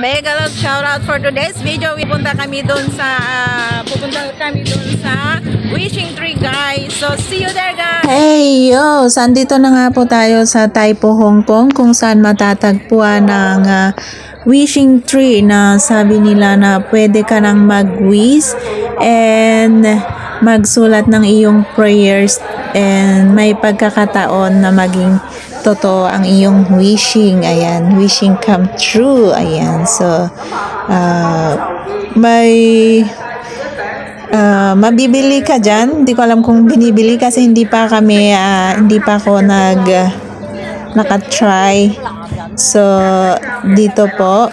mega love shout out for today's video. Pupunta kami doon sa wishing tree, guys. So see you there, guys. Hey yo, sandito na nga po tayo sa Taipo, Hong Kong, kung saan matatagpuan ng wishing tree na sabi nila na pwede ka nang mag-wish and magsulat ng iyong prayers and may pagkakataon na maging totoo ang iyong wishing. Ayan, wishing come true. Ayan, so may mabibili ka dyan. Hindi ko alam kung binibili kasi hindi pa ako naka-try. So dito po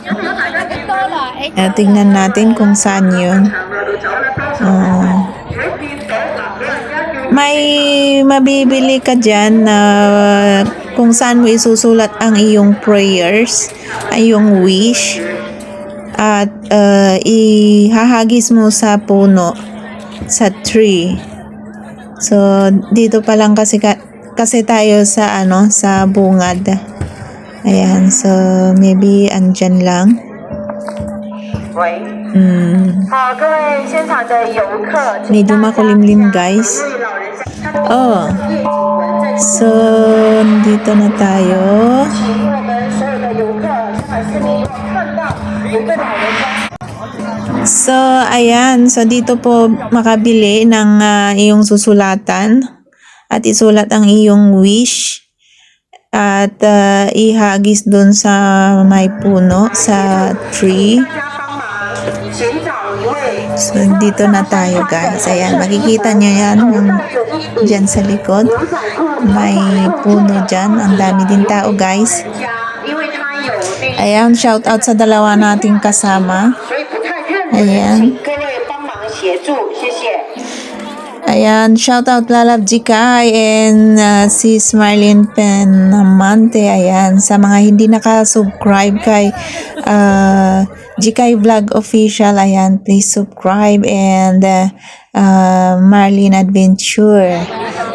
tingnan natin kung saan yun. May mabibili ka dyan na kung saan mo isusulat ang iyong prayers, ang iyong wish, at ihahagis mo sa puno, sa tree. So dito pa lang kasi tayo sa sa bungad. Ayan, so maybe andyan lang. Medyo makulimlim, guys. Oh, so dito na tayo. So ayan, so dito po makabili ng iyong susulatan at isulat ang iyong wish at ihagis dun sa may puno, sa tree. So dito na tayo, guys. Ayan, makikita nyo yan dyan sa likod. May puno dyan. Ang dami din tao, guys. Ayan, shout out sa dalawa nating kasama. Ayan. Ayan, shout out Lalab Jikay and sis Marlene Penamante. Ayan, sa mga hindi naka-subscribe kay Jikay Vlog Official, ayan, please subscribe, and Marlene Adventure.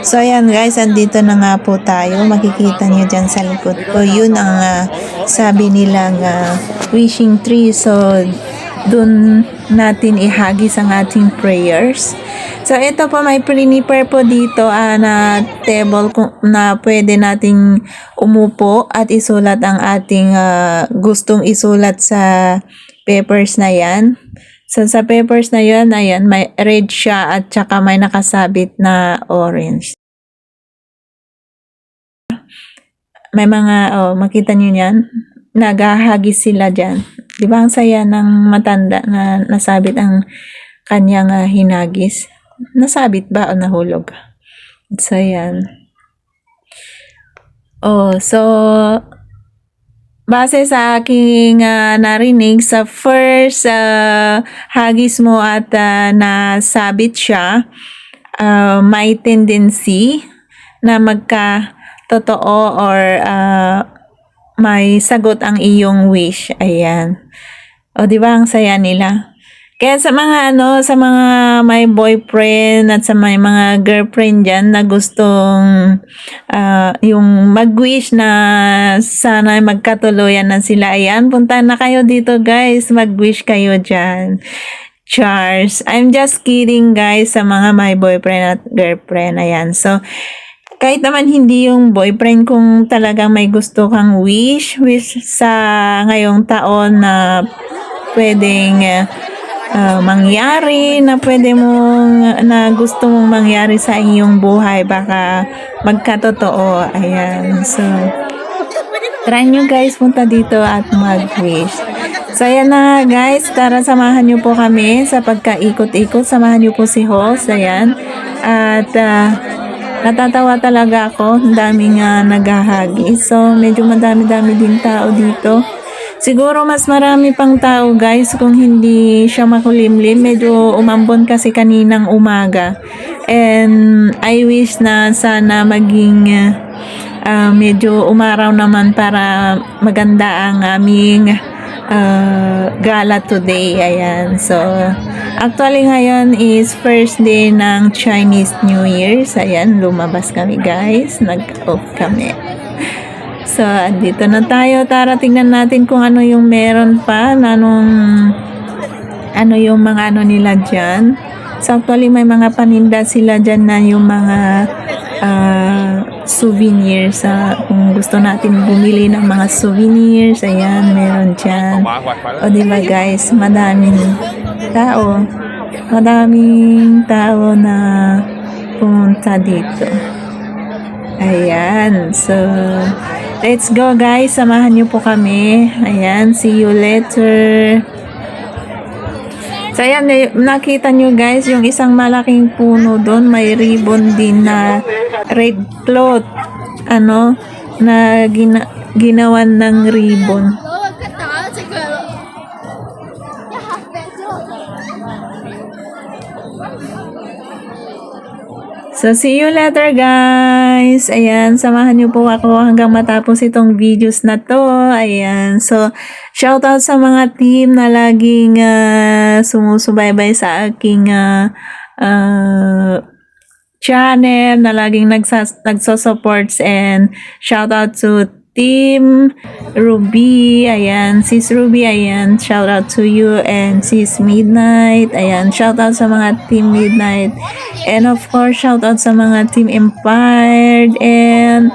So ayan, guys, andito na nga po tayo. Makikita niyo dyan sa likod ko. Yun ang sabi nilang wishing tree. So dun natin ihagis ang ating prayers. So ito po, may prepare po dito na table na pwede nating umupo at isulat ang ating gustong isulat sa papers na yan. So sa papers na yan, ayan, may red siya at saka may nakasabit na orange. May mga, makita nyo yan, naghahagis sila dyan. Di ba ang saya ng matanda na nasabit ang kanyang hinagis? Nasabit ba o nahulog? So yan. So base sa aking narinig, sa first hagis mo at nasabit siya, may tendency na magka-totoo or may sagot ang iyong wish. Ayan. Di ba ang saya nila? Kaya sa mga sa mga may boyfriend at sa may mga girlfriend dyan na gustong yung mag-wish na sana magkatuluyan na sila, ayan, punta na kayo dito, guys, mag-wish kayo dyan. Charles, I'm just kidding, guys, sa mga may boyfriend at girlfriend, ayan. So kahit naman hindi yung boyfriend, kung talagang may gusto kang wish sa ngayong taon na pwedeng mangyari, na pwede mong, na gusto mong mangyari sa iyong buhay, baka magkatotoo. Ayan, so try nyo, guys, punta dito at mag-wish. So ayan na, guys, tara, samahan nyo po kami sa pagkaikot-ikot. Samahan nyo po si host. Ayan, at natatawa talaga ako, ang daming naghahagis. So medyo madami-dami din tao dito. Siguro mas marami pang tao, guys, kung hindi siya makulimlim. Medyo umambon kasi kaninang umaga. And I wish na sana maging medyo umaraw naman para maganda ang aming gala today. Ayan. So actually ngayon is first day ng Chinese New Year. Ayan, lumabas kami, guys. Nag-off kami. So, andito na tayo. Tara, tingnan natin kung ano yung meron pa. Ano yung mga ano nila dyan. So, actually, may mga paninda sila dyan na yung mga souvenirs. Kung gusto natin bumili ng mga souvenirs, ayan, meron dyan. O, diba guys, madaming tao. Madaming tao na pumunta dito. Ayan, so let's go guys, samahan niyo po kami. Ayan, see you later. So ayan, nakita nyo guys, yung isang malaking puno doon, may ribbon din na red cloth, na ginawan ng ribbon. So, see you later guys. Ayan, samahan niyo po ako hanggang matapos itong videos na to. Ayan, so, shoutout sa mga team na laging sumusubaybay sa aking channel, na laging nagso-supports, and shoutout to Team Ruby, ayan, Sis Ruby, ayan, shout out to you, and Sis Midnight, ayan, shout out sa mga Team Midnight, and of course, shout out sa mga Team Empire, and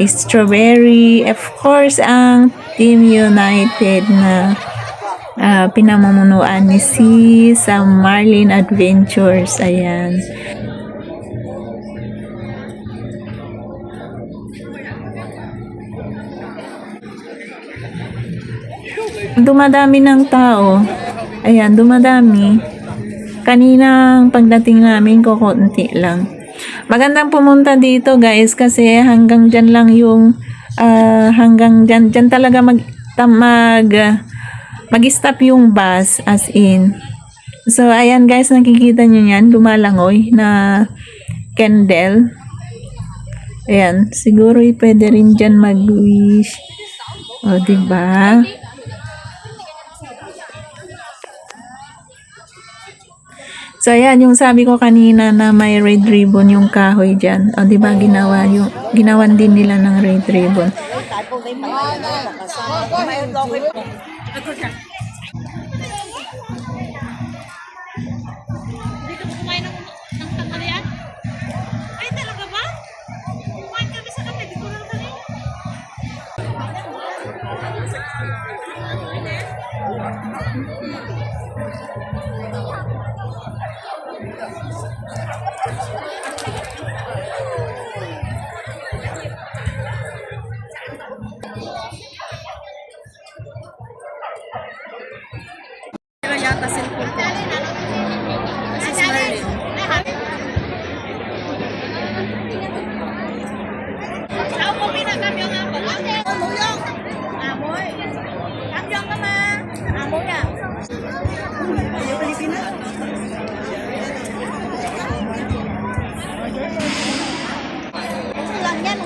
Strawberry, of course, ang Team United na pinamumunuan ni Sis Marlene Adventures, ayan. Dumadami ng tao. Ayan, dumadami. Kaninang pagdating namin, kukunti lang. Magandang pumunta dito guys kasi hanggang dyan lang yung hanggang dyan talaga mag-stop yung bus, as in. So, ayan guys, nakikita nyo yan, lumalangoy na candle. Ayan, siguro pwede rin dyan mag-wish. O, diba? So, ayan, yung sabi ko kanina na may red ribbon yung kahoy dyan. O, diba, ginawan din nila ng red ribbon. Ay, talaga ba? Kumain kami sa kape, di ko lang kami. Yata cellphone ko. Kasi Marlene. Sao mo pinakamyong nga ba? Amuyong! Amoy! Kamyong naman! Amoy nga! Lang yan!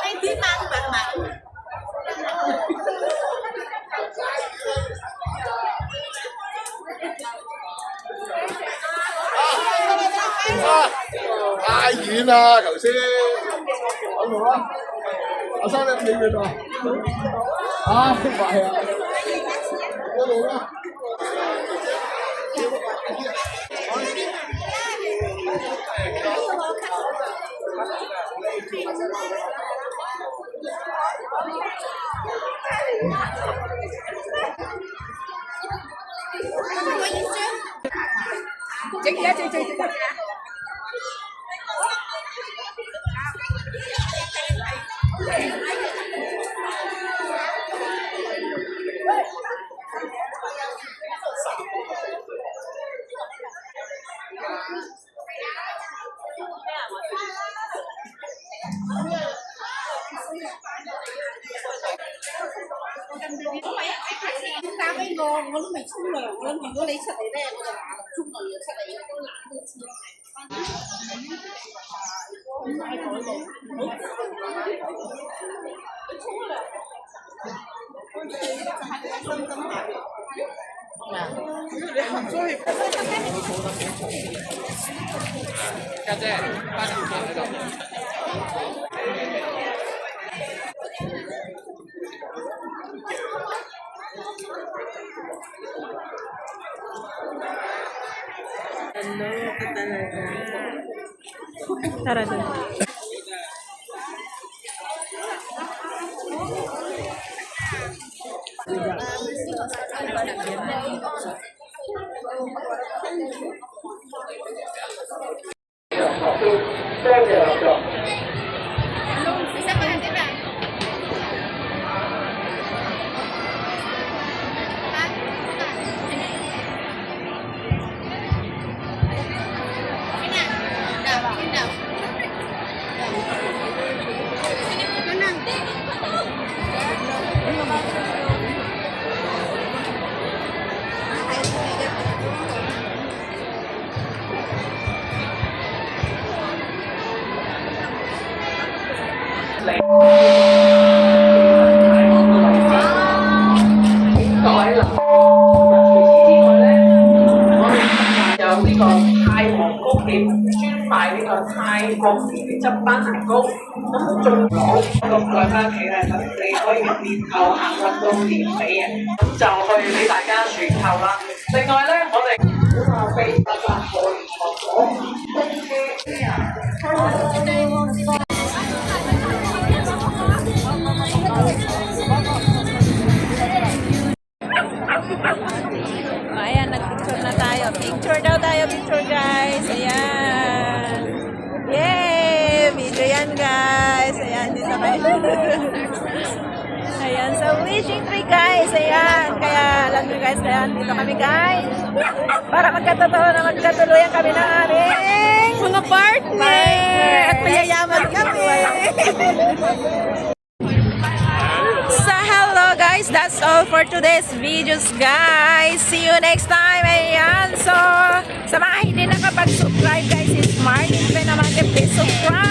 Ay, di mang bạc mặt. Ai diễn à, cậu xin ở ngủ á. Ở sao em đi rồi? À, không phải à. Có luôn á. Chị Tao cái ngon, nó mày chung rồi, mình có lấy sợi đây, chung rồi sợi đấy có lá được chưa? Tara doon. Isa pa natin ba?有呢個泰皇糕點，專賣呢個泰國豉汁班牙糕，咁仲攞咁再翻屋企咧，咁你可以年後行運到年尾嘅，咁就去俾大家選購啦。另外咧，我哋俾大家可以Ayan, nag-picture na tayo. Picture daw tayo, picture guys. Ayan. Yay! Video yan guys. Ayan, dito kayo. Ayan, sa wishing tree guys. Ayan, kaya alam nyo guys, ayan, dito kami guys. Para magkatotoo na magkatuluyan kami ng aming mga partner. At mayayaman kami. So hello guys, that's all for today's videos guys. See you next time. Ayan, so sa mga hindi nakapag-subscribe guys, is smart. Please subscribe.